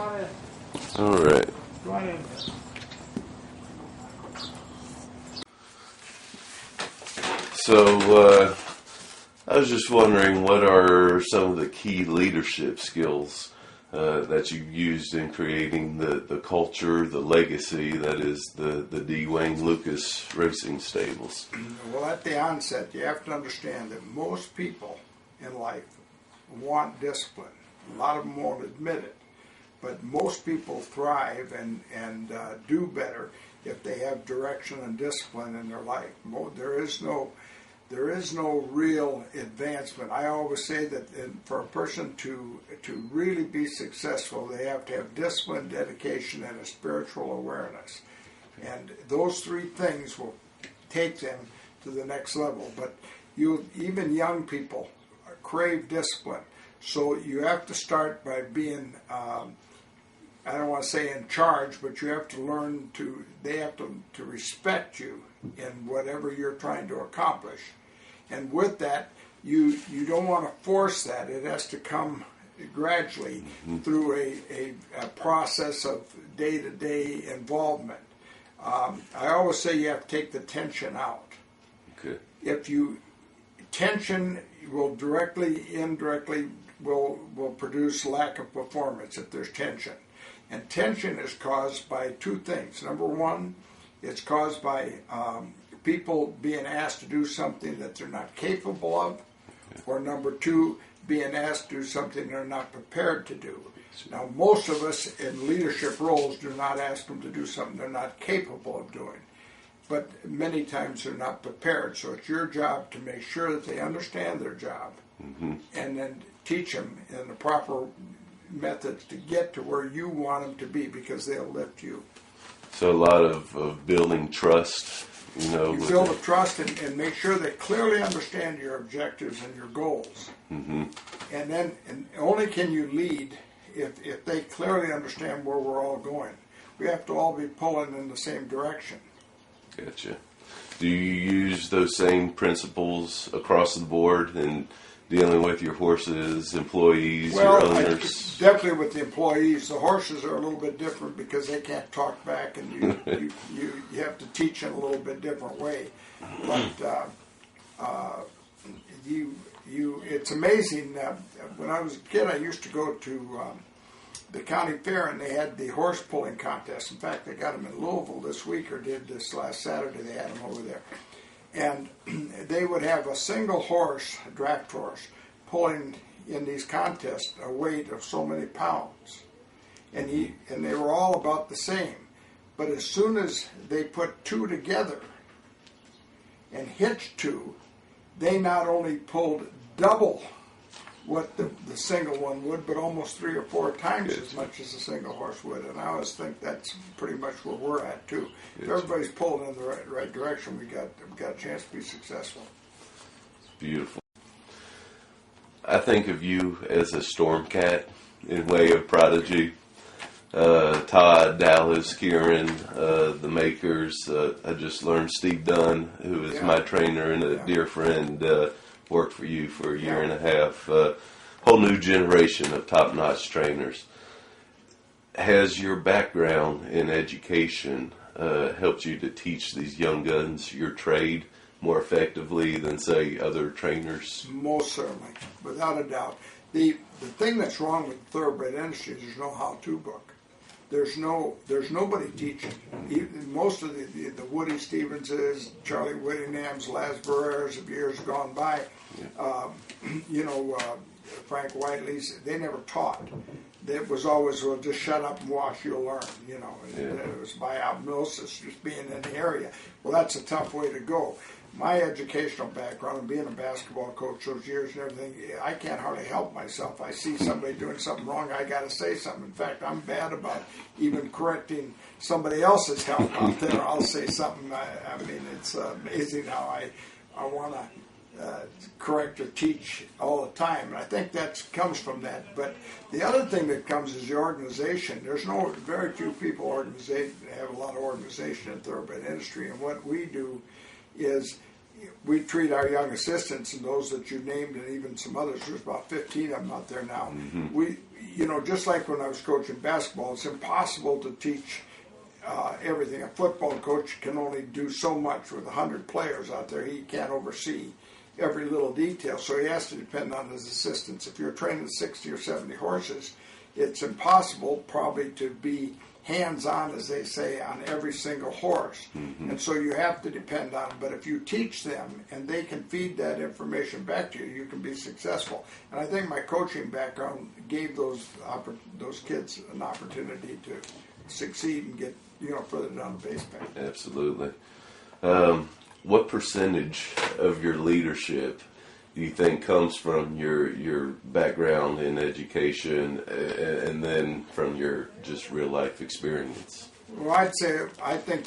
on in. All right. Go on in. So, I was just wondering, what are some of the key leadership skills that you've used in creating the culture, the legacy that is the D. Wayne Lukas Racing Stables? Well, at the onset, you have to understand that most people in life want discipline. A lot of them won't admit it, but most people thrive and do better if they have direction and discipline in their life. There is no real advancement. I always say that for a person to really be successful, they have to have discipline, dedication, and a spiritual awareness. And those three things will take them to the next level. But even young people crave discipline. So you have to start by being, I don't want to say in charge, but you have to learn they have to respect you in whatever you're trying to accomplish. And with that, you don't want to force that. It has to come gradually through a process of day-to-day involvement. I always say you have to take the tension out. Okay. Tension will indirectly will produce lack of performance if there's tension. And tension is caused by two things. Number one, it's caused by people being asked to do something that they're not capable of, or number two, being asked to do something they're not prepared to do. Now, most of us in leadership roles do not ask them to do something they're not capable of doing, but many times they're not prepared. So it's your job to make sure that they understand their job, and then teach them in the proper methods to get to where you want them to be, because they'll lift you. So a lot of building trust. You build a trust and make sure they clearly understand your objectives and your goals. And only can you lead if they clearly understand where we're all going. We have to all be pulling in the same direction. Gotcha. Do you use those same principles across the board in dealing with your horses, employees, your owners? Definitely with the employees. The horses are a little bit different because they can't talk back, and you have to teach in a little bit different way. But it's amazing. When I was a kid, I used to go to the county fair, and they had the horse pulling contest. In fact, they got them in Louisville this week, or did this last Saturday. They had them over there. And they would have a single horse, a draft horse, pulling in these contests a weight of so many pounds. And they were all about the same. But as soon as they put two together and hitched two, they not only pulled double what the single one would, but almost 3 or 4 times as much as a single horse would. And I always think that's pretty much where we're at too. If everybody's pulling in the right direction, we got a chance to be successful. It's beautiful. I think of you as a storm cat in way of prodigy. Todd, Dallas, Kieran, the makers. I just learned Steve Dunn, who is my trainer and a dear friend, worked for you for a year and a half. Whole new generation of top-notch trainers. Has your background in education helped you to teach these young guns your trade more effectively than, say, other trainers? Most certainly, without a doubt. The thing that's wrong with the thoroughbred industry is there's no how-to book. There's nobody teaching. Most of the Woody Stevenses, Charlie Whittinghams, Laz Barreras of years gone by, Frank Whiteley's, they never taught. It was always, well, just shut up and watch, you'll learn. It was by osmosis, just being in the area. Well, that's a tough way to go. My educational background and being a basketball coach those years and everything, I can't hardly help myself. I see somebody doing something wrong, I got to say something. In fact, I'm bad about even correcting somebody else's help out there. I'll say something. I mean, it's amazing how I want to correct or teach all the time. And I think that comes from that. But the other thing that comes is the organization. There's very few people have a lot of organization in the thoroughbred industry. And what we do is we treat our young assistants and those that you named, and even some others. There's about 15 of them out there now. We, just like when I was coaching basketball, it's impossible to teach everything. A football coach can only do so much with 100 players out there. He can't oversee every little detail, so he has to depend on his assistants. If you're training 60 or 70 horses, it's impossible probably to be hands-on, as they say, on every single horse. And so you have to depend on them. But if you teach them and they can feed that information back to you, you can be successful. And I think my coaching background gave those kids an opportunity to succeed and get further down the base path. Absolutely. What percentage of your leadership do you think comes from your background in education and then from your just real life experience? Well, I think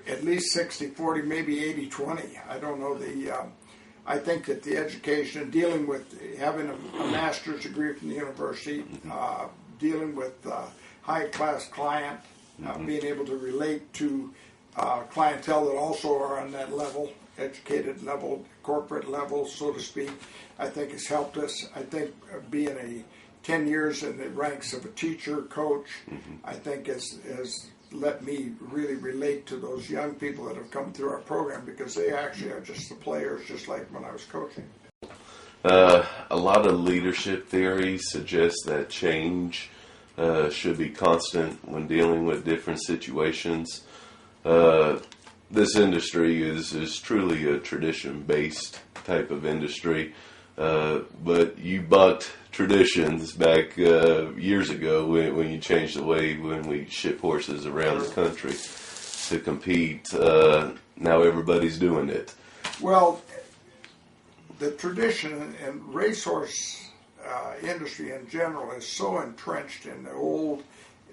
at least 60-40, maybe 80-20. I don't know I think that the education, dealing with having a master's degree from the university, dealing with high-class client, being able to relate to clientele that also are on that level, educated level, corporate level, so to speak, I think has helped us. I think being 10 years in the ranks of a teacher, coach, I think has let me really relate to those young people that have come through our program, because they actually are just the players, just like when I was coaching. A lot of leadership theory suggests that change should be constant when dealing with different situations. This industry is truly a tradition-based type of industry, but you bucked traditions back years ago when you changed the way when we ship horses around the country to compete. Now everybody's doing it. Well, the tradition and racehorse industry in general is so entrenched in the old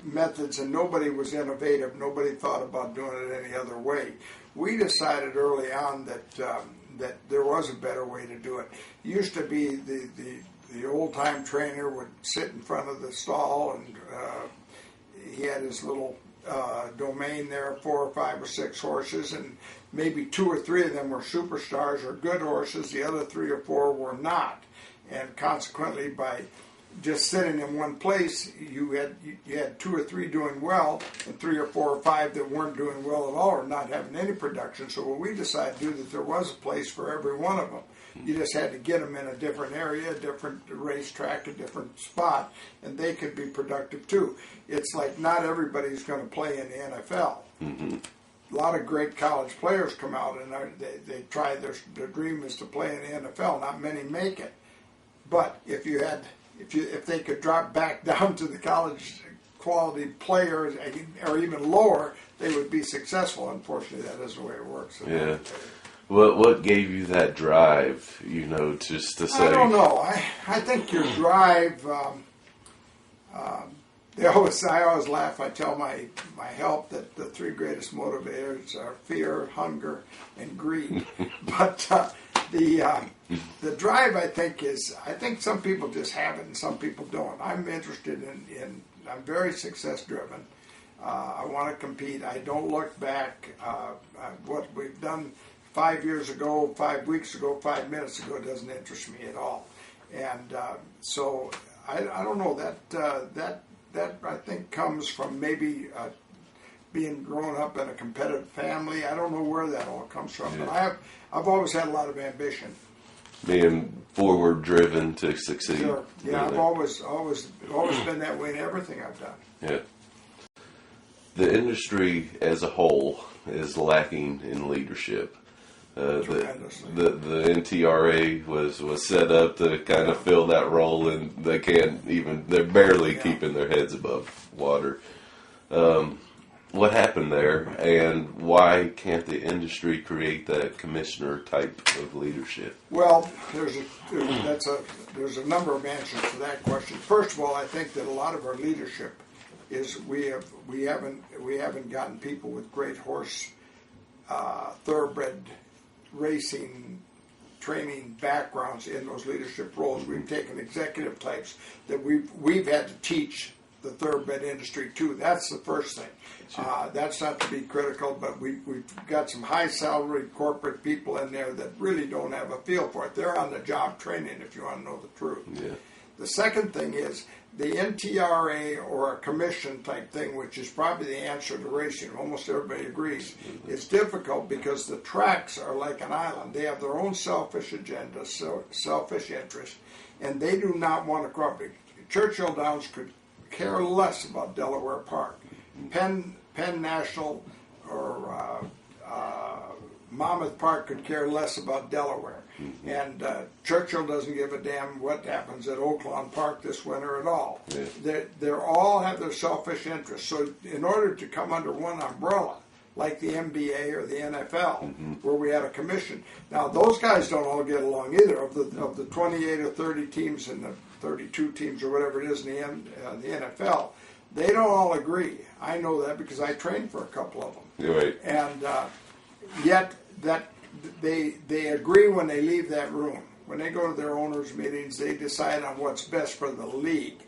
methods, and nobody was innovative. Nobody thought about doing it any other way. We decided early on that there was a better way to do it. It used to be the old-time trainer would sit in front of the stall, and he had his little domain there, 4 or 5 or 6 horses, and maybe 2 or 3 of them were superstars or good horses. The other 3 or 4 were not, and consequently, by just sitting in one place, you had 2 or 3 doing well, and 3 or 4 or 5 that weren't doing well at all, or not having any production. So what we decided to do, that there was a place for every one of them. You just had to get them in a different area, a different racetrack, a different spot, and they could be productive too. It's like not everybody's going to play in the NFL. A lot of great college players come out and they try, their dream is to play in the NFL. Not many make it. But if they could drop back down to the college quality players or even lower, they would be successful. Unfortunately, that is the way it works. Yeah. What gave you that drive, just to say? I don't know. I think your drive, I always laugh. I tell my help that the 3 greatest motivators are fear, hunger, and greed. But the drive, I think some people just have it and some people don't. I'm interested I'm very success driven. I want to compete. I don't look back. What we've done 5 years ago, 5 weeks ago, 5 minutes ago doesn't interest me at all. And so I don't know, that I think comes from maybe being grown up in a competitive family. I don't know where that all comes from, but I've always had a lot of ambition. Being forward driven to succeed. Sure. Yeah, I've always been that way in everything I've done. Yeah. The industry as a whole is lacking in leadership. The NTRA was set up to kind of fill that role, and they're barely keeping their heads above water. What happened there, and why can't the industry create that commissioner type of leadership? Well, there's a number of answers to that question. First of all, I think that a lot of our leadership is we haven't gotten people with great horse thoroughbred racing training backgrounds in those leadership roles. We've taken executive types that we've had to teach the thoroughbred industry too. That's the first thing. That's not to be critical, but we've got some high salaried corporate people in there that really don't have a feel for it. They're on the job training, if you want to know the truth. Yeah. The second thing is the NTRA or a commission type thing, which is probably the answer to racing. Almost everybody agrees. It's difficult because the tracks are like an island. They have their own selfish agenda, selfish interest, and they do not want to cooperate. Churchill Downs could care less about Delaware Park. Penn National or Monmouth Park could care less about Delaware. And Churchill doesn't give a damn what happens at Oaklawn Park this winter at all. Yeah. They all have their selfish interests. So in order to come under one umbrella, like the NBA or the NFL, where we had a commission. Now, those guys don't all get along either. Of the 28 or 30 teams and the 32 teams or whatever it is in the NFL, they don't all agree. I know that because I trained for a couple of them. You're right. And yet that they agree when they leave that room. When they go to their owners' meetings, they decide on what's best for the league.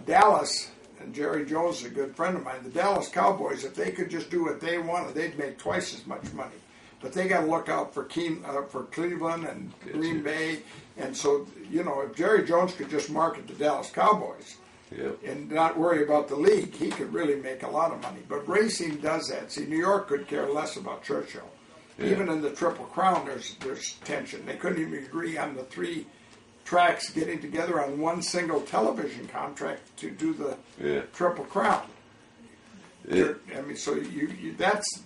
Dallas, and Jerry Jones is a good friend of mine, the Dallas Cowboys, if they could just do what they wanted, they'd make twice as much money. But they got to look out for Cleveland and Green Bay. And so, if Jerry Jones could just market the Dallas Cowboys, and not worry about the league, he could really make a lot of money. But racing does that. See, New York could care less about Churchill. Yeah. Even in the Triple Crown, there's tension. They couldn't even agree on the three tracks getting together on one single television contract to do the Triple Crown. So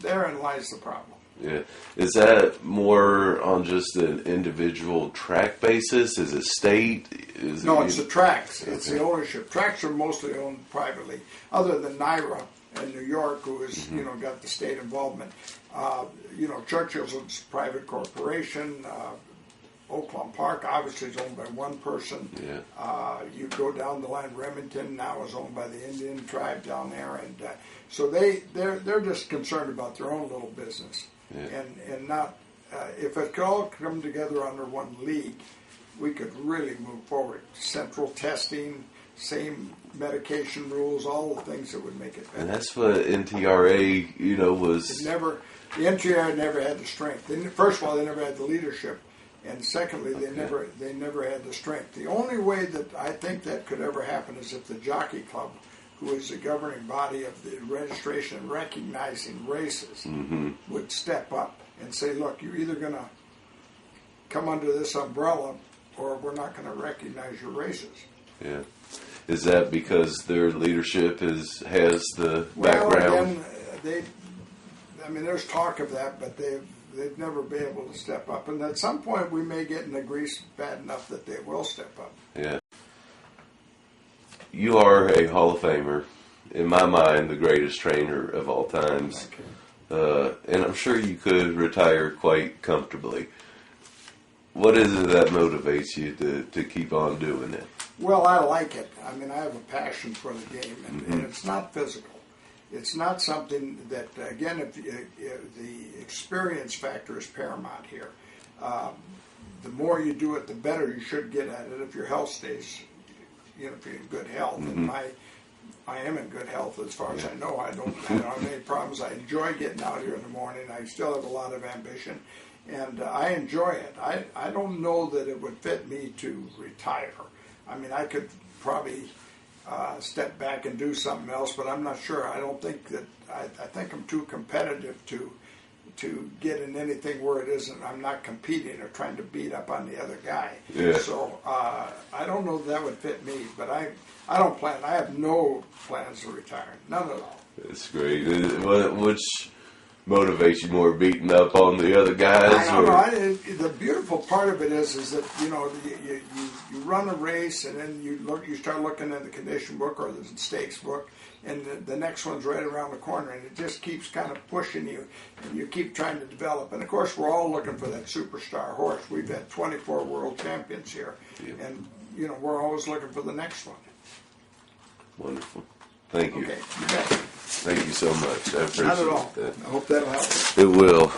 therein lies the problem. Yeah. Is that more on just an individual track basis? Is it state? It's the tracks. It's the ownership. Tracks are mostly owned privately, other than NYRA in New York, who has got the state involvement. Churchill's a private corporation. Oaklawn Park obviously is owned by one person. Yeah. You go down the line, Remington now is owned by the Indian tribe down there, and so they're just concerned about their own little business. Yeah. And not if it could all come together under one league, we could really move forward. Central testing, same medication rules, all the things that would make it better. And that's what NTRA, was. The NTRA never had the strength. First of all, they never had the leadership, and secondly, they never had the strength. The only way that I think that could ever happen is if the Jockey Club, who is the governing body of the registration and recognizing races, would step up and say, look, you're either going to come under this umbrella or we're not going to recognize your races. Yeah. Is that because their leadership has the background? Again, there's talk of that, but they've never been able to step up. And at some point we may get in the grease bad enough that they will step up. Yeah. You are a Hall of Famer. In my mind, the greatest trainer of all times. And I'm sure you could retire quite comfortably. What is it that motivates you to keep on doing it? Well, I like it. I have a passion for the game, and it's not physical. It's not something that, again, if the experience factor is paramount here. The more you do it, the better you should get at it if your health stays, if you're in good health. And I am in good health as far as I know. I don't have any problems. I enjoy getting out here in the morning. I still have a lot of ambition, and I enjoy it. I don't know that it would fit me to retire. I could probably step back and do something else, but I'm not sure. I don't think that. I think I'm too competitive to get in anything where it isn't. I'm not competing or trying to beat up on the other guy. Yeah. So I don't know if that would fit me, but I don't plan. I have no plans to retire. None at all. That's great. Which motivates you more, beating up on the other guys? I don't know. The beautiful part of it is that you run a race and then you start looking at the condition book or the stakes book, and the next one's right around the corner, and it just keeps kind of pushing you, and you keep trying to develop. And of course, we're all looking for that superstar horse. We've had 24 world champions here, and we're always looking for the next one. Wonderful. Thank you. Okay, you bet. Thank you so much. I appreciate Not at all. that. I hope that'll help. It will.